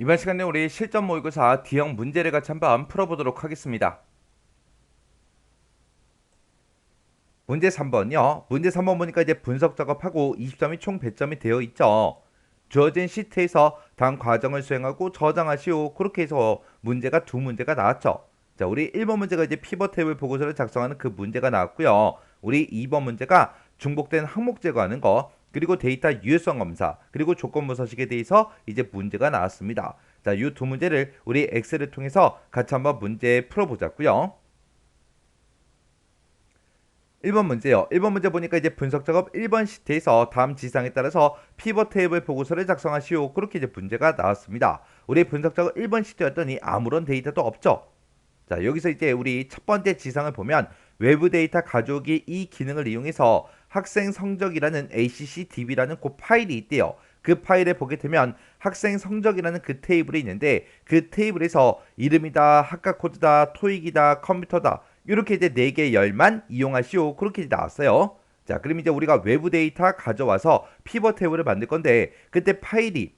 이번 시간에 우리 실전 모의고사 D형 문제를 같이 한번 풀어보도록 하겠습니다. 문제 3번요. 문제 3번 보니까 이제 분석 작업하고 20점이 총 100점이 되어 있죠. 주어진 시트에서 다음 과정을 수행하고 저장하시오. 그렇게 해서 문제가 두 문제가 나왔죠. 자, 우리 1번 문제가 이제 피벗 테이블 보고서를 작성하는 그 문제가 나왔고요. 우리 2번 문제가 중복된 항목 제거하는 거, 그리고 데이터 유효성 검사, 그리고 조건부 서식에 대해서 이제 문제가 나왔습니다. 자, 이 두 문제를 우리 엑셀을 통해서 같이 한번 문제 풀어보자고요. 1번 문제요. 1번 문제 보니까 이제 분석 작업 1번 시트에서 다음 지상에 따라서 피벗 테이블 보고서를 작성하시오. 그렇게 이제 문제가 나왔습니다. 우리 분석 작업 1번 시트였더니 아무런 데이터도 없죠. 자, 여기서 이제 우리 첫 번째 지상을 보면 외부 데이터 가져오기 이 기능을 이용해서 학생 성적이라는 ACCDB라는 그 파일이 있대요. 그 파일에 보게 되면 학생 성적이라는 그 테이블이 있는데 그 테이블에서 이름이다, 학과 코드다, 토익이다, 컴퓨터다 이렇게 이제 4개 열만 이용하시오. 그렇게 나왔어요. 자, 그럼 이제 우리가 외부 데이터 가져와서 피벗 테이블을 만들 건데 그때 파일이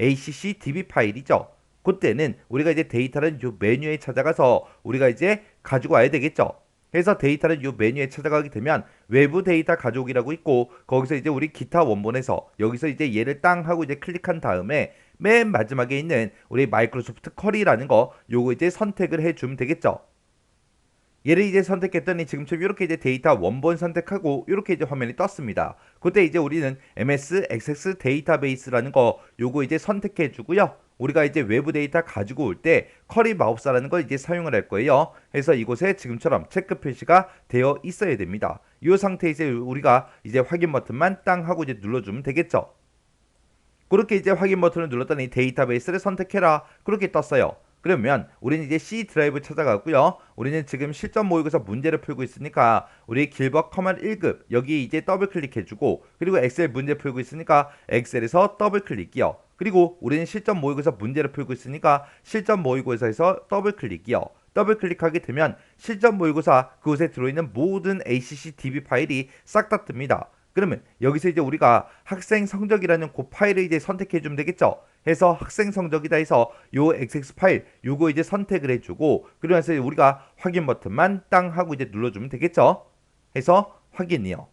ACCDB 파일이죠. 그때는 우리가 이제 데이터를 요 메뉴에 찾아가서 우리가 이제 가지고 와야 되겠죠. 그래서 데이터를 요 메뉴에 찾아가게 되면 외부 데이터 가져오기라고 있고 거기서 이제 우리 기타 원본에서 여기서 이제 얘를 땅 하고 이제 클릭한 다음에 맨 마지막에 있는 우리 마이크로소프트 쿼리라는 거 요거 이제 선택을 해주면 되겠죠. 얘를 이제 선택했더니 지금처럼 이렇게 이제 데이터 원본 선택하고 이렇게 이제 화면이 떴습니다. 그때 이제 우리는 MS 액세스 데이터베이스라는 거 요거 이제 선택해 주고요. 우리가 이제 외부 데이터 가지고 올 때 커리 마우스라는 걸 이제 사용을 할 거예요. 그래서 이곳에 지금처럼 체크 표시가 되어 있어야 됩니다. 이 상태에서 우리가 이제 확인 버튼만 땅 하고 이제 눌러주면 되겠죠. 그렇게 이제 확인 버튼을 눌렀더니 데이터베이스를 선택해라. 그렇게 떴어요. 그러면 우리는 이제 C 드라이브 찾아가고요. 우리는 지금 실전 모의고사 문제를 풀고 있으니까 우리 길버 커먼 1급 여기 이제 더블 클릭해주고 그리고 엑셀 문제 풀고 있으니까 엑셀에서 더블 클릭이요. 그리고 우리는 실전 모의고사 문제를 풀고 있으니까 실전 모의고사에서 더블 클릭이요. 더블 클릭하게 되면 실전 모의고사 그곳에 들어있는 모든 ACCDB 파일이 싹 다 뜹니다. 그러면 여기서 이제 우리가 학생 성적이라는 그 파일을 이제 선택해 주면 되겠죠. 해서 학생 성적이다 해서 요 XX 파일 요거 이제 선택을 해주고 그러면서 우리가 확인 버튼만 땅 하고 이제 눌러주면 되겠죠. 해서 확인이요.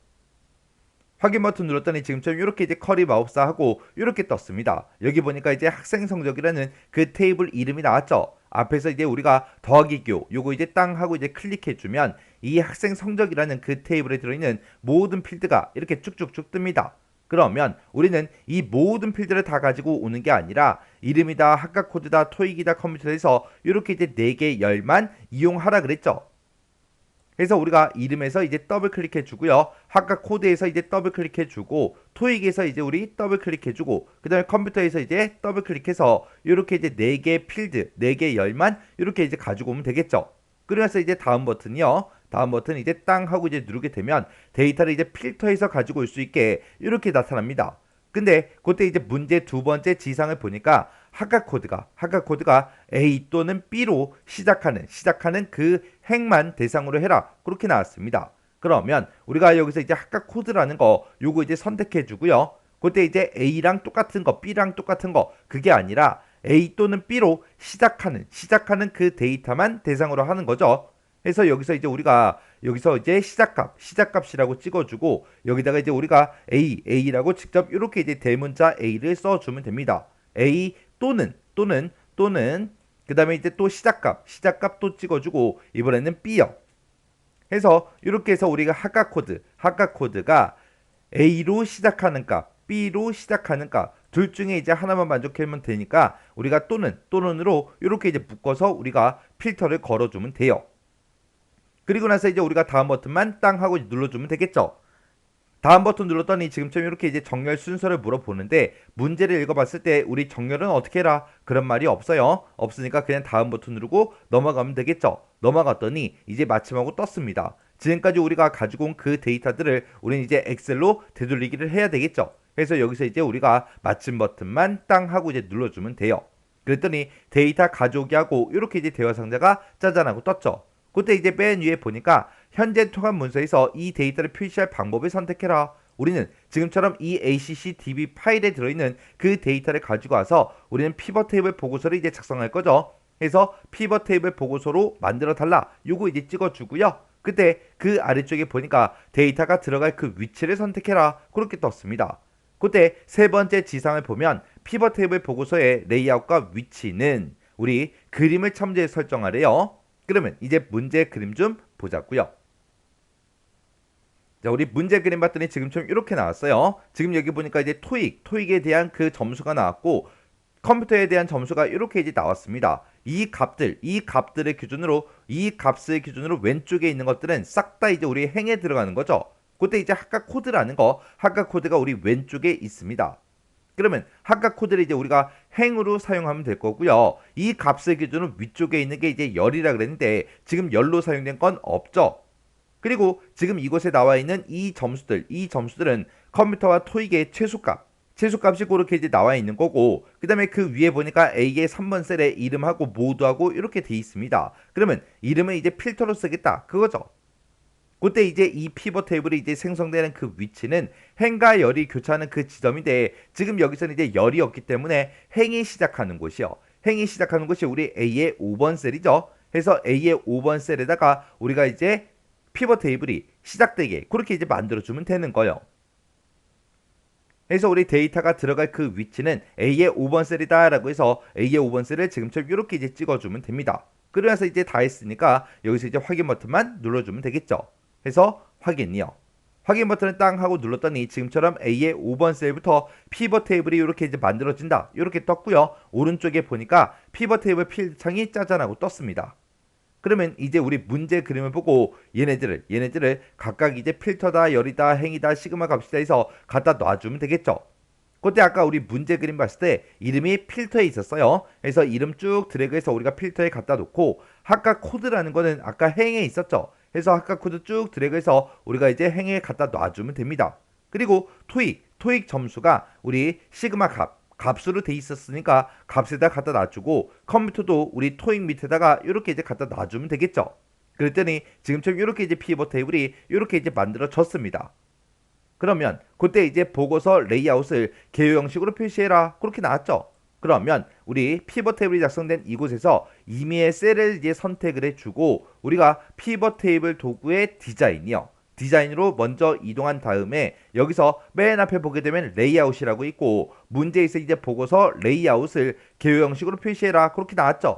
확인 버튼 눌렀더니 지금처럼 이렇게 이제 커리 마우스 하고 이렇게 떴습니다. 여기 보니까 이제 학생 성적이라는 그 테이블 이름이 나왔죠. 앞에서 이제 우리가 더하기 교 요거 이제 땅 하고 이제 클릭해 주면 이 학생 성적이라는 그 테이블에 들어있는 모든 필드가 이렇게 쭉쭉쭉 뜹니다. 그러면 우리는 이 모든 필드를 다 가지고 오는 게 아니라 이름이다, 학과 코드다, 토익이다, 컴퓨터에서 이렇게 이제 4개 열만 이용하라 그랬죠. 그래서 우리가 이름에서 이제 더블 클릭해 주고요. 학과 코드에서 이제 더블 클릭해 주고 토익에서 이제 우리 더블 클릭해 주고 그다음에 컴퓨터에서 이제 더블 클릭해서 이렇게 이제 4개 필드, 4개 열만 이렇게 이제 가지고 오면 되겠죠. 그래서 이제 다음 버튼이요. 다음 버튼 이제 땅 하고 이제 누르게 되면 데이터를 이제 필터해서 가지고 올 수 있게 이렇게 나타납니다. 근데 그때 이제 문제 두 번째 지상을 보니까 학과 코드가 A 또는 B로 시작하는 그 행만 대상으로 해라. 그렇게 나왔습니다. 그러면 우리가 여기서 이제 학과 코드라는 거 요거 이제 선택해 주고요. 그때 이제 A랑 똑같은 거, B랑 똑같은 거 그게 아니라 A 또는 B로 시작하는 그 데이터만 대상으로 하는 거죠. 그래서 여기서 이제 우리가 여기서 이제 시작값이라고 찍어주고 여기다가 이제 우리가 A라고 직접 이렇게 이제 대문자 A를 써주면 됩니다. A 또는 그 다음에 이제 또 시작값 또 찍어주고 이번에는 B요. 해서 이렇게 해서 우리가 학과 코드가 A로 시작하는 값, B로 시작하는 값 둘 중에 이제 하나만 만족하면 되니까 우리가 또는으로 이렇게 이제 묶어서 우리가 필터를 걸어주면 돼요. 그리고 나서 이제 우리가 다음 버튼만 땅 하고 눌러주면 되겠죠. 다음 버튼 눌렀더니 지금처럼 이렇게 이제 정렬 순서를 물어보는데 문제를 읽어봤을 때 우리 정렬은 어떻게 해라 그런 말이 없어요. 없으니까 그냥 다음 버튼 누르고 넘어가면 되겠죠. 넘어갔더니 이제 마침하고 떴습니다. 지금까지 우리가 가지고 온 그 데이터들을 우리는 이제 엑셀로 되돌리기를 해야 되겠죠. 그래서 여기서 이제 우리가 마침 버튼만 땅 하고 이제 눌러주면 돼요. 그랬더니 데이터 가져오기 하고 이렇게 이제 대화 상자가 짜잔하고 떴죠. 그때 이제 맨 위에 보니까 현재 통합 문서에서 이 데이터를 표시할 방법을 선택해라. 우리는 지금처럼 이 ACC-DB 파일에 들어있는 그 데이터를 가지고 와서 우리는 피벗 테이블 보고서를 이제 작성할 거죠. 그래서 피벗 테이블 보고서로 만들어 달라. 요거 이제 찍어주고요. 그때 그 아래쪽에 보니까 데이터가 들어갈 그 위치를 선택해라. 그렇게 떴습니다. 그때 세 번째 지상을 보면 피벗 테이블 보고서의 레이아웃과 위치는 우리 그림을 참조해 설정하래요. 그러면 이제 문제 그림 좀 보자고요. 자, 우리 문제 그림 봤더니 지금처럼 이렇게 나왔어요. 지금 여기 보니까 이제 토익에 대한 그 점수가 나왔고 컴퓨터에 대한 점수가 이렇게 이제 나왔습니다. 이 값들의 기준으로 이 값의 기준으로 왼쪽에 있는 것들은 싹 다 이제 우리 행에 들어가는 거죠. 그때 이제 학과 코드라는 거, 학과 코드가 우리 왼쪽에 있습니다. 그러면 학과 코드를 이제 우리가 행으로 사용하면 될 거고요. 이 값의 기준으로 위쪽에 있는 게 이제 열이라 그랬는데 지금 열로 사용된 건 없죠. 그리고 지금 이곳에 나와 있는 이 점수들은 컴퓨터와 토익의 최소값이 그렇게 이제 나와 있는 거고, 그 다음에 그 위에 보니까 A의 3번 셀에 이름하고 모드하고 이렇게 돼 있습니다. 그러면 이름을 이제 필터로 쓰겠다. 그거죠. 그때 이제 이 피벗 테이블이 이제 생성되는 그 위치는 행과 열이 교차하는 그 지점인데 지금 여기서는 이제 열이 없기 때문에 행이 시작하는 곳이요. 행이 시작하는 곳이 우리 A의 5번 셀이죠. 그래서 A의 5번 셀에다가 우리가 이제 피벗 테이블이 시작되게 그렇게 이제 만들어주면 되는 거예요. 그래서 우리 데이터가 들어갈 그 위치는 A의 5번 셀이다 라고 해서 A의 5번 셀을 지금처럼 이렇게 이제 찍어주면 됩니다. 그러면서 이제 다 했으니까 여기서 이제 확인 버튼만 눌러주면 되겠죠. 해서 확인이요. 확인 버튼을 땅 하고 눌렀더니 지금처럼 A의 5번 셀부터 피벗 테이블이 이렇게 이제 만들어진다. 이렇게 떴고요. 오른쪽에 보니까 피벗 테이블 필드 창이 짜잔하고 떴습니다. 그러면 이제 우리 문제 그림을 보고 얘네들을 각각 이제 필터다, 열이다, 행이다, 시그마 값이다 해서 갖다 놔주면 되겠죠. 그때 아까 우리 문제 그림 봤을 때 이름이 필터에 있었어요. 그래서 이름 쭉 드래그해서 우리가 필터에 갖다 놓고 학과 코드라는 거는 아까 행에 있었죠. 그래서 학과 코드 쭉 드래그해서 우리가 이제 행에 갖다 놔주면 됩니다. 그리고 토익 점수가 우리 시그마 값으로 돼 있었으니까 값에다 갖다 놔주고 컴퓨터도 우리 토익 밑에다가 이렇게 이제 갖다 놔주면 되겠죠. 그랬더니 지금처럼 이렇게 이제 피벗 테이블이 이렇게 이제 만들어졌습니다. 그러면 그때 이제 보고서 레이아웃을 개요 형식으로 표시해라. 그렇게 나왔죠. 그러면 우리 피벗 테이블이 작성된 이곳에서 임의의 셀을 이제 선택을 해주고 우리가 피벗 테이블 도구의 디자인으로 먼저 이동한 다음에 여기서 맨 앞에 보게 되면 레이아웃이라고 있고 문제에서 이제 보고서 레이아웃을 개요 형식으로 표시해라. 그렇게 나왔죠.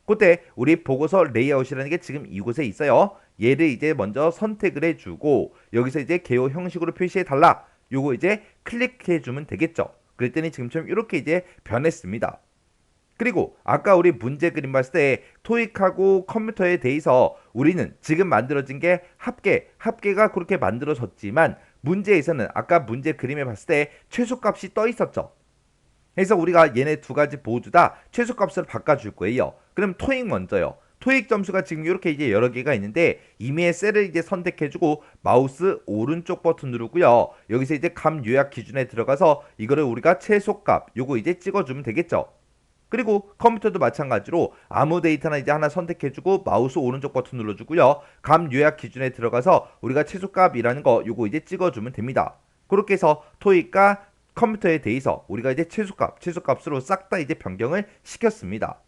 그때 우리 보고서 레이아웃이라는 게 지금 이곳에 있어요. 얘를 이제 먼저 선택을 해주고 여기서 이제 개요 형식으로 표시해 달라. 요거 이제 클릭해 주면 되겠죠. 그랬더니 지금처럼 이렇게 이제 변했습니다. 그리고 아까 우리 문제 그림 봤을 때 토익하고 컴퓨터에 대해서 우리는 지금 만들어진 게 합계가 그렇게 만들어졌지만 문제에서는 아까 문제 그림에 봤을 때 최소값이 떠 있었죠. 그래서 우리가 얘네 두 가지 모두 다 최소값을 바꿔줄 거예요. 그럼 토익 먼저요. 토익 점수가 지금 이렇게 이제 여러 개가 있는데 임의의 셀을 이제 선택해주고 마우스 오른쪽 버튼 누르고요. 여기서 이제 값 요약 기준에 들어가서 이거를 우리가 최소값 요거 이제 찍어주면 되겠죠. 그리고 컴퓨터도 마찬가지로 아무 데이터나 이제 하나 선택해주고 마우스 오른쪽 버튼 눌러주고요. 값 요약 기준에 들어가서 우리가 최소값이라는 거 요거 이제 찍어주면 됩니다. 그렇게 해서 토익과 컴퓨터에 대해서 우리가 이제 최소값으로 싹 다 이제 변경을 시켰습니다.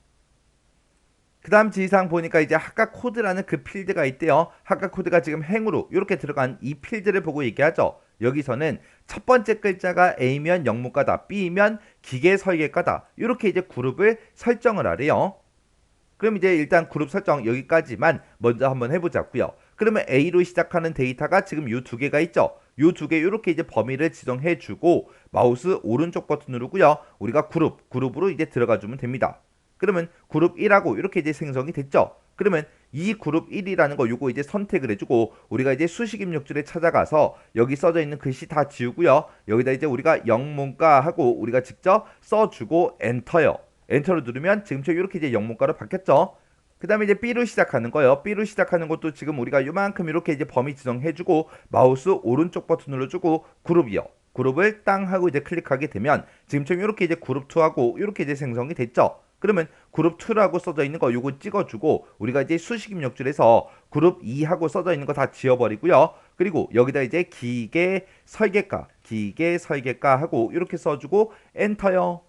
그 다음 지시사항 보니까 이제 학과 코드라는 그 필드가 있대요. 학과 코드가 지금 행으로 이렇게 들어간 이 필드를 보고 얘기하죠. 여기서는 첫 번째 글자가 A면 영문과다, B면 기계 설계과다. 이렇게 이제 그룹을 설정을 하래요. 그럼 이제 일단 그룹 설정 여기까지만 먼저 한번 해보자고요. 그러면 A로 시작하는 데이터가 지금 요 두 개가 있죠. 요 두 개 이렇게 이제 범위를 지정해주고 마우스 오른쪽 버튼 누르고요. 우리가 그룹으로 이제 들어가주면 됩니다. 그러면 그룹 1하고 이렇게 이제 생성이 됐죠. 그러면 이 그룹 1이라는 거 요거 이제 선택을 해주고 우리가 이제 수식 입력줄에 찾아가서 여기 써져 있는 글씨 다 지우고요. 여기다 이제 우리가 영문과 하고 우리가 직접 써주고 엔터요. 엔터를 누르면 지금처럼 이렇게 이제 영문과로 바뀌었죠. 그 다음에 이제 B로 시작하는 거예요. B로 시작하는 것도 지금 우리가 요만큼 이렇게 이제 범위 지정해주고 마우스 오른쪽 버튼 눌러주고 그룹이요. 그룹을 땅 하고 이제 클릭하게 되면 지금처럼 이렇게 이제 그룹 2하고 이렇게 이제 생성이 됐죠. 그러면 그룹 2라고 써져 있는 거 요거 찍어주고 우리가 이제 수식 입력줄에서 그룹 2하고 써져 있는 거 다 지워버리고요. 그리고 여기다 이제 기계 설계가 하고 이렇게 써주고 엔터요.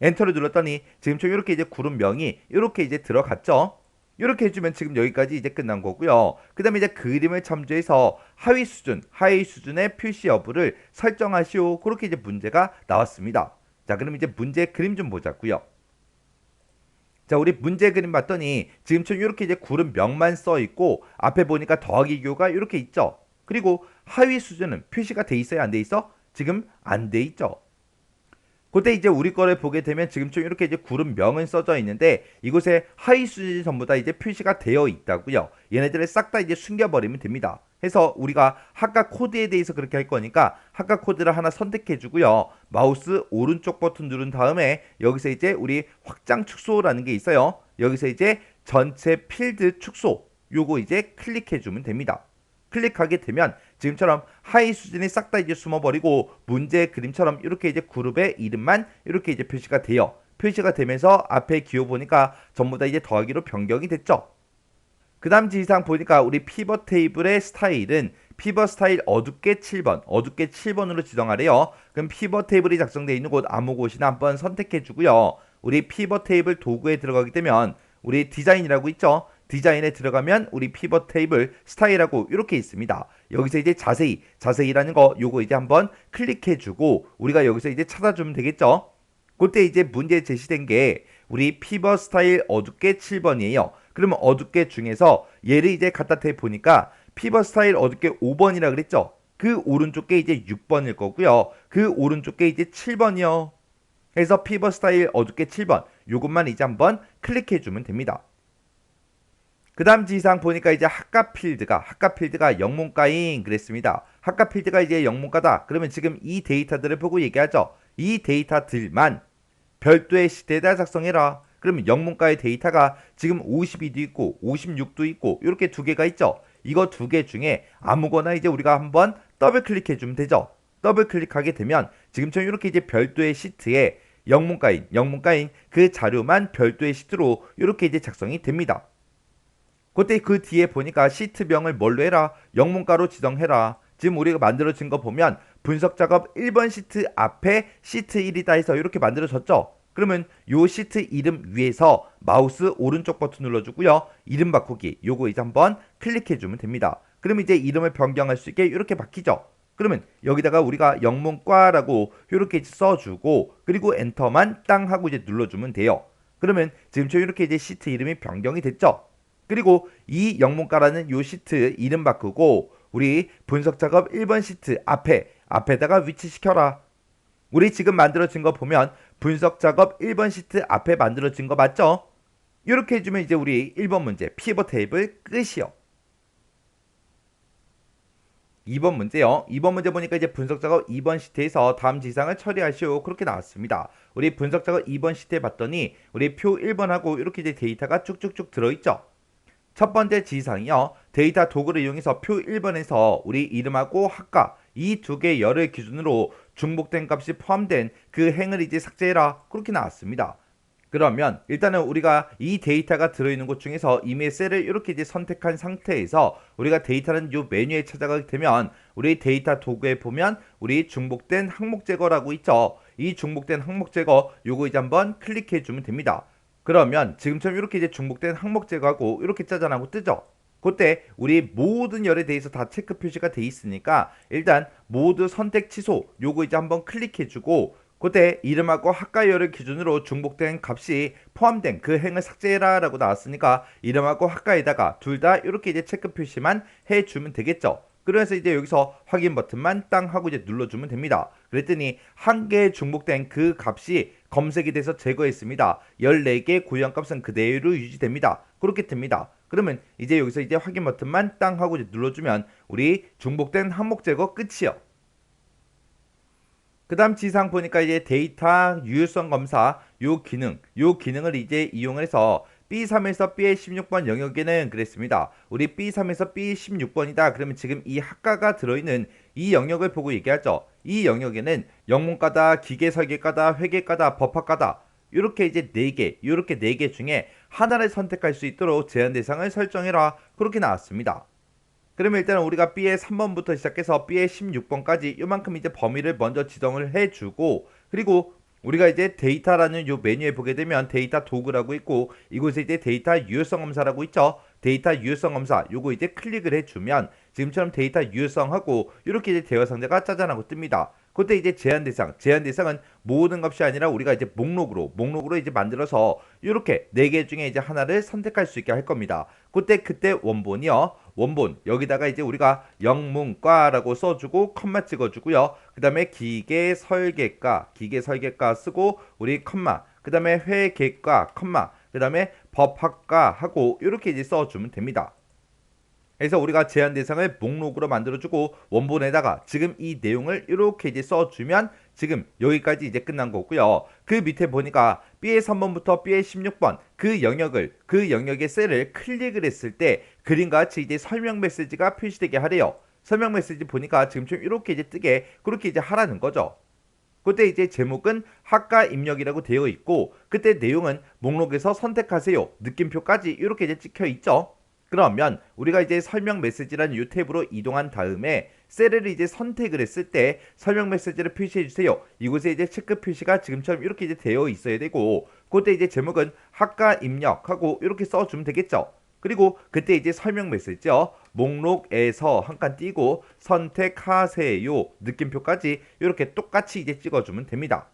엔터를 눌렀더니 지금처럼 이렇게 이제 그룹명이 이렇게 이제 들어갔죠. 이렇게 해주면 지금 여기까지 이제 끝난 거고요. 그 다음에 이제 그림을 참조해서 하위 수준의 표시 여부를 설정하시오. 그렇게 이제 문제가 나왔습니다. 자, 그럼 이제 문제 그림 좀 보자고요. 자, 우리 문제 그림 봤더니 지금처럼 이렇게 이제 그룹명만 써 있고 앞에 보니까 더하기 교가 이렇게 있죠. 그리고 하위 수준은 표시가 돼 있어요, 안 돼 있어? 지금 안 돼 있죠. 그때 이제 우리 거를 보게 되면 지금처럼 이렇게 이제 그룹명은 써져 있는데 이곳에 하위 수준이 전부 다 이제 표시가 되어 있다고요. 얘네들을 싹 다 이제 숨겨버리면 됩니다. 해서 우리가 학과 코드에 대해서 그렇게 할 거니까 학과 코드를 하나 선택해 주고요. 마우스 오른쪽 버튼 누른 다음에 여기서 이제 우리 확장 축소라는 게 있어요. 여기서 이제 전체 필드 축소 요거 이제 클릭해 주면 됩니다. 클릭하게 되면 지금처럼 하위 수준이 싹 다 이제 숨어버리고 문제 그림처럼 이렇게 이제 그룹의 이름만 이렇게 이제 표시가 되면서 앞에 기호 보니까 전부 다 이제 더하기로 변경이 됐죠. 그 다음 지시사항 보니까 우리 피벗 테이블의 스타일은 피벗 스타일 어둡게 7번으로 지정하래요. 그럼 피벗 테이블이 작성되어 있는 곳 아무 곳이나 한번 선택해 주고요. 우리 피벗 테이블 도구에 들어가게 되면 우리 디자인이라고 있죠. 디자인에 들어가면 우리 피벗 테이블 스타일하고 이렇게 있습니다. 여기서 이제 자세히라는 거 요거 이제 한번 클릭해 주고 우리가 여기서 이제 찾아주면 되겠죠. 그때 이제 문제 제시된 게 우리 피벗 스타일 어둡게 7번이에요. 그러면 어둡게 중에서 얘를 이제 갖다 대 보니까 피벗 스타일 어둡게 5번이라 그랬죠. 그 오른쪽 게 이제 6번일 거고요. 그 오른쪽 게 이제 7번이요. 그래서 피벗 스타일 어둡게 7번 요것만 이제 한번 클릭해 주면 됩니다. 그 다음 지시사항 보니까 이제 학과 필드가 영문과인 그랬습니다. 학과 필드가 이제 영문과다. 그러면 지금 이 데이터들을 보고 얘기하죠. 이 데이터들만 별도의 시트에다 작성해라. 그러면 영문과의 데이터가 지금 52도 있고 56도 있고 이렇게 두 개가 있죠. 이거 두 개 중에 아무거나 이제 우리가 한번 더블 클릭해 주면 되죠. 더블 클릭하게 되면 지금처럼 이렇게 이제 별도의 시트에 영문과인 그 자료만 별도의 시트로 이렇게 이제 작성이 됩니다. 그때 그 뒤에 보니까 시트명을 뭘로 해라? 영문과로 지정해라. 지금 우리가 만들어진 거 보면 분석 작업 1번 시트 앞에 시트 1이다 해서 이렇게 만들어졌죠. 그러면 요 시트 이름 위에서 마우스 오른쪽 버튼 눌러주고요. 이름 바꾸기 요거 이제 한번 클릭해주면 됩니다. 그럼 이제 이름을 변경할 수 있게 이렇게 바뀌죠. 그러면 여기다가 우리가 영문과라고 이렇게 써주고 그리고 엔터만 땅 하고 이제 눌러주면 돼요. 그러면 지금처럼 이렇게 이제 시트 이름이 변경이 됐죠. 그리고 이 영문과라는 요 시트 이름 바꾸고 우리 분석 작업 1번 시트 앞에다가 위치시켜라. 우리 지금 만들어진 거 보면 분석 작업 1번 시트 앞에 만들어진 거 맞죠? 이렇게 해주면 이제 우리 1번 문제 피벗 테이블 끝이요. 2번 문제요. 2번 문제 보니까 이제 분석 작업 2번 시트에서 다음 지시사항을 처리하시오. 그렇게 나왔습니다. 우리 분석 작업 2번 시트에 봤더니 우리 표 1번하고 이렇게 이제 데이터가 쭉쭉쭉 들어있죠. 첫 번째 지시사항이요. 데이터 도구를 이용해서 표 1번에서 우리 이름하고 학과 이 두 개 열을 기준으로 중복된 값이 포함된 그 행을 이제 삭제해라. 그렇게 나왔습니다. 그러면 일단은 우리가 이 데이터가 들어있는 곳 중에서 이미 셀을 이렇게 이제 선택한 상태에서 우리가 데이터는 이 메뉴에 찾아가게 되면 우리 데이터 도구에 보면 우리 중복된 항목 제거라고 있죠. 이 중복된 항목 제거 요거 이제 한번 클릭해 주면 됩니다. 그러면 지금처럼 이렇게 이제 중복된 항목 제거하고 이렇게 짜잔하고 뜨죠. 그때 우리 모든 열에 대해서 다 체크 표시가 돼 있으니까 일단 모두 선택 취소 요거 이제 한번 클릭해주고 그때 이름하고 학과열을 기준으로 중복된 값이 포함된 그 행을 삭제해라 라고 나왔으니까 이름하고 학과에다가 둘 다 이렇게 이제 체크 표시만 해주면 되겠죠. 그래서 이제 여기서 확인 버튼만 땅 하고 이제 눌러주면 됩니다. 그랬더니 한 개의 중복된 그 값이 검색이 돼서 제거했습니다. 14개의 고유값은 그대로 유지됩니다. 그렇게 됩니다. 그러면 이제 여기서 이제 확인 버튼만 땅 하고 이제 눌러주면 우리 중복된 항목 제거 끝이요. 그 다음 지시사항 보니까 이제 데이터 유효성 검사 요 기능을 이제 이용해서 B3에서 B16번 영역에는 그랬습니다. 우리 B3에서 B16번이다. 그러면 지금 이 학과가 들어있는 이 영역을 보고 얘기하죠. 이 영역에는 영문과다, 기계설계과다, 회계과다, 법학과다 이렇게 이제 4개, 이렇게 4개 중에 하나를 선택할 수 있도록 제한 대상을 설정해라. 그렇게 나왔습니다. 그러면 일단 우리가 B의 3번부터 시작해서 B의 16번까지 요만큼 이제 범위를 먼저 지정을 해주고, 그리고 우리가 이제 데이터라는 요 메뉴에 보게 되면 데이터 도구라고 있고, 이곳에 이제 데이터 유효성 검사라고 있죠. 데이터 유효성 검사 요거 이제 클릭을 해주면 지금처럼 데이터 유효성하고 이렇게 이제 대화 상자가 짜잔하고 뜹니다. 그때 이제 제한 대상은 모든 값이 아니라 우리가 이제 목록으로 이제 만들어서 이렇게 4개 중에 이제 하나를 선택할 수 있게 할 겁니다. 그때 원본이요. 원본 여기다가 이제 우리가 영문과라고 써주고 컴마 찍어주고요. 그 다음에 기계 설계과 쓰고 우리 컴마, 그 다음에 회계과 컴마, 그 다음에 법학과 하고 이렇게 이제 써주면 됩니다. 그래서 우리가 제한 대상을 목록으로 만들어주고 원본에다가 지금 이 내용을 이렇게 이제 써주면 지금 여기까지 이제 끝난 거고요. 그 밑에 보니까 B의 3번부터 B의 16번 그 영역의 셀을 클릭을 했을 때 그림과 같이 이제 설명 메시지가 표시되게 하래요. 설명 메시지 보니까 지금처럼 이렇게 이제 뜨게 그렇게 이제 하라는 거죠. 그때 이제 제목은 학과 입력이라고 되어 있고, 그때 내용은 목록에서 선택하세요. 느낌표까지 이렇게 이제 찍혀 있죠. 그러면 우리가 이제 설명 메시지라는 이 탭으로 이동한 다음에 셀을 이제 선택을 했을 때 설명 메시지를 표시해 주세요. 이곳에 이제 체크 표시가 지금처럼 이렇게 이제 되어 있어야 되고, 그때 이제 제목은 학과 입력하고 이렇게 써주면 되겠죠. 그리고 그때 이제 설명 메시지요. 목록에서 한 칸 띄고 선택하세요. 느낌표까지 이렇게 똑같이 이제 찍어주면 됩니다.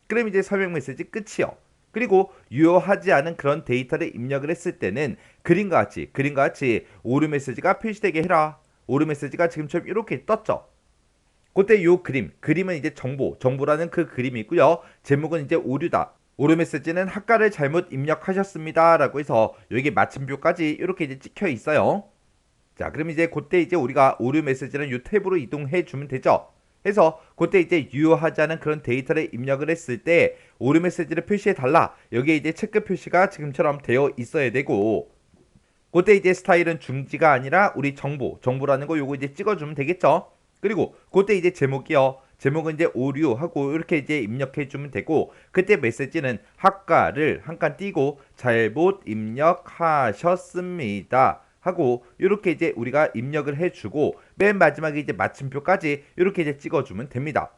그럼 이제 설명 메시지 끝이요. 그리고 유효하지 않은 그런 데이터를 입력을 했을 때는 그림과 같이 오류 메시지가 표시되게 해라. 오류 메시지가 지금처럼 이렇게 떴죠. 그때 요 그림은 이제 정보라는 그 그림이 있고요. 제목은 이제 오류다. 오류 메시지는 학과를 잘못 입력하셨습니다. 라고 해서 여기 마침표까지 이렇게 이제 찍혀 있어요. 자, 그럼 이제 그때 이제 우리가 오류 메시지는 요 탭으로 이동해 주면 되죠. 해서 그때 이제 유효하지 않은 그런 데이터를 입력을 했을 때 오류 메시지를 표시해 달라. 여기에 이제 체크 표시가 지금처럼 되어 있어야 되고, 그때 이제 스타일은 중지가 아니라 우리 정보라는 거 요거 이제 찍어주면 되겠죠. 그리고 그때 이제 제목이요. 제목은 이제 오류하고 이렇게 이제 입력해 주면 되고, 그때 메시지는 학과를 한 칸 띄고 잘못 입력하셨습니다. 하고 이렇게 이제 우리가 입력을 해주고 맨 마지막에 이제 마침표까지 이렇게 이제 찍어주면 됩니다.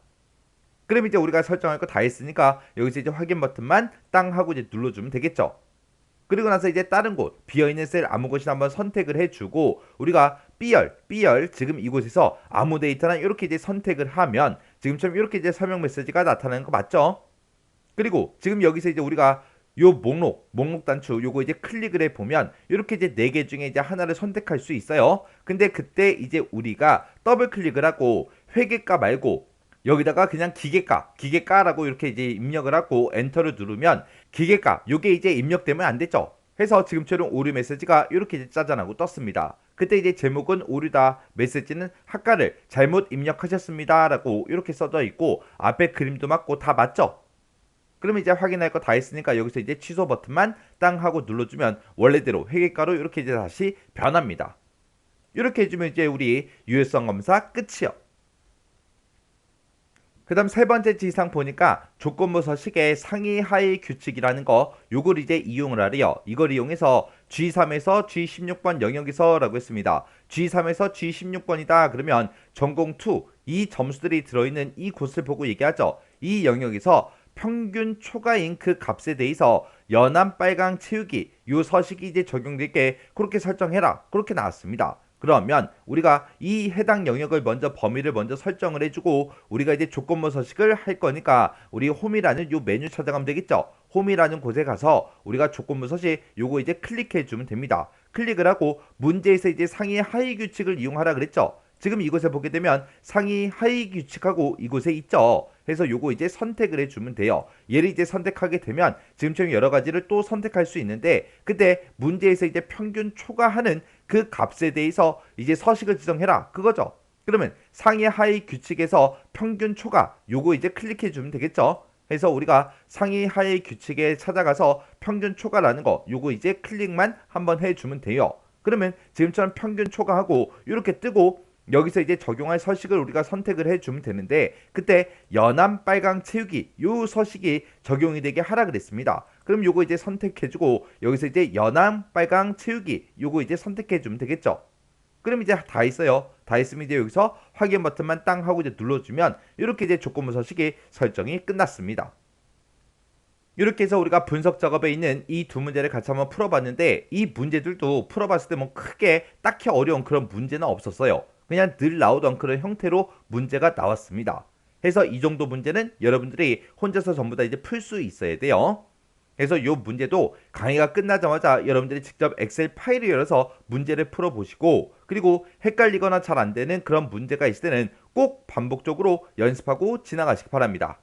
그럼 이제 우리가 설정할 거 다 했으니까 여기서 이제 확인 버튼만 땅 하고 이제 눌러주면 되겠죠. 그리고 나서 이제 다른 곳 비어있는 셀 아무 곳이나 한번 선택을 해주고 우리가 B열 지금 이곳에서 아무 데이터나 이렇게 이제 선택을 하면 지금처럼 이렇게 이제 설명 메시지가 나타나는 거 맞죠? 그리고 지금 여기서 이제 우리가 요 목록 단추 요거 이제 클릭을 해 보면 이렇게 이제 4개 중에 이제 하나를 선택할 수 있어요. 근데 그때 이제 우리가 더블 클릭을 하고 회계과 말고 여기다가 그냥 기계과라고 이렇게 이제 입력을 하고 엔터를 누르면 기계과 요게 이제 입력되면 안 되죠. 해서 지금처럼 오류 메시지가 이렇게 이제 짜잔하고 떴습니다. 그때 이제 제목은 오류다, 메시지는 학과를 잘못 입력하셨습니다라고 이렇게 써져 있고 앞에 그림도 맞고 다 맞죠? 그러면 이제 확인할 거 다 했으니까 여기서 이제 취소 버튼만 땅 하고 눌러주면 원래대로 회계가로 이렇게 이제 다시 변합니다. 이렇게 해주면 이제 우리 유효성 검사 끝이요. 그 다음 세 번째 지상 보니까 조건부 서식의 상위 하위 규칙이라는 거 요걸 이제 이용을 하래요. 이걸 이용해서 G3에서 G16번 영역에서 라고 했습니다. G3에서 G16번이다 그러면 전공2 이 점수들이 들어있는 이 곳을 보고 얘기하죠. 이 영역에서 평균 초과인 그 값에 대해서 연한 빨강 채우기 요 서식이 이제 적용되게 그렇게 설정해라. 그렇게 나왔습니다. 그러면 우리가 이 해당 영역을 먼저 범위를 먼저 설정을 해주고 우리가 이제 조건부 서식을 할 거니까 우리 홈이라는 요 메뉴 찾아가면 되겠죠. 홈이라는 곳에 가서 우리가 조건부 서식 요거 이제 클릭해 주면 됩니다. 클릭을 하고 문제에서 이제 상위 하위 규칙을 이용하라 그랬죠. 지금 이곳에 보게 되면 상위 하위 규칙하고 이곳에 있죠. 그래서 요거 이제 선택을 해주면 돼요. 얘를 이제 선택하게 되면 지금처럼 여러 가지를 또 선택할 수 있는데 그때 문제에서 이제 평균 초과하는 그 값에 대해서 이제 서식을 지정해라 그거죠. 그러면 상위 하위 규칙에서 평균 초과 요거 이제 클릭해 주면 되겠죠. 그래서 우리가 상위 하위 규칙에 찾아가서 평균 초과라는 거 요거 이제 클릭만 한번 해주면 돼요. 그러면 지금처럼 평균 초과하고 이렇게 뜨고 여기서 이제 적용할 서식을 우리가 선택을 해주면 되는데 그때 연암 빨강 채우기 요 서식이 적용이 되게 하라 그랬습니다. 그럼 요거 이제 선택해주고 여기서 이제 연암 빨강 채우기 요거 이제 선택해주면 되겠죠. 그럼 이제 다 했어요. 다 했으면 이제 여기서 확인 버튼만 땅 하고 이제 눌러주면 이렇게 이제 조건부 서식이 설정이 끝났습니다. 이렇게 해서 우리가 분석 작업에 있는 이 두 문제를 같이 한번 풀어봤는데 이 문제들도 풀어봤을 때 뭐 크게 딱히 어려운 그런 문제는 없었어요. 그냥 늘 나오던 그런 형태로 문제가 나왔습니다. 해서 이 정도 문제는 여러분들이 혼자서 전부 다 이제 풀 수 있어야 돼요. 그래서 이 문제도 강의가 끝나자마자 여러분들이 직접 엑셀 파일을 열어서 문제를 풀어보시고 그리고 헷갈리거나 잘 안되는 그런 문제가 있을 때는 꼭 반복적으로 연습하고 지나가시기 바랍니다.